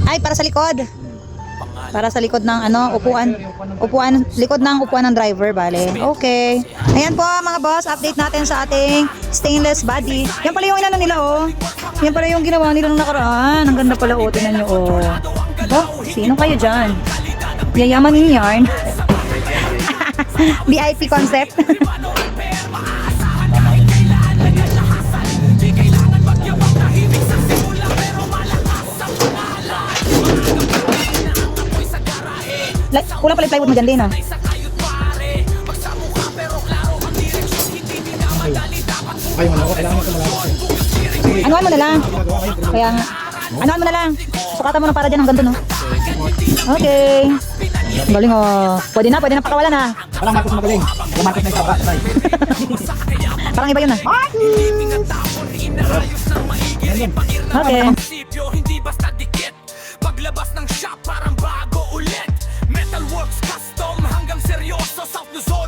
Ay, para sa likod. Para sa likod ng ano, likod ng upuan ng driver, bale. Okay. Ayan po mga boss, update natin sa ating stainless body. Yan pala yung inano nila, oh. Yan pala yung ginawa nila nung nakaraan. Ang ganda pala, oh. Tingnan nyo, oh. Oh, sino kayo dyan? Yayaman yung yarn. VIP concept. Kulang pala yung plywood mo dyan din, ah. Anuan mo na lang. Kaya nga. Anuan mo na lang. Sukatan mo na para dyan ang ganto, no? Okay. Galing, oh. Pwede na pakawalan, ha. Parang Marcos magaling. Yung Marcos na isabak. Parang iba yun, ah. Okay. Hindi basta dikit. Paglabas ng shop parang bago ulit. Metalworks custom hanggang seryoso. South Luzon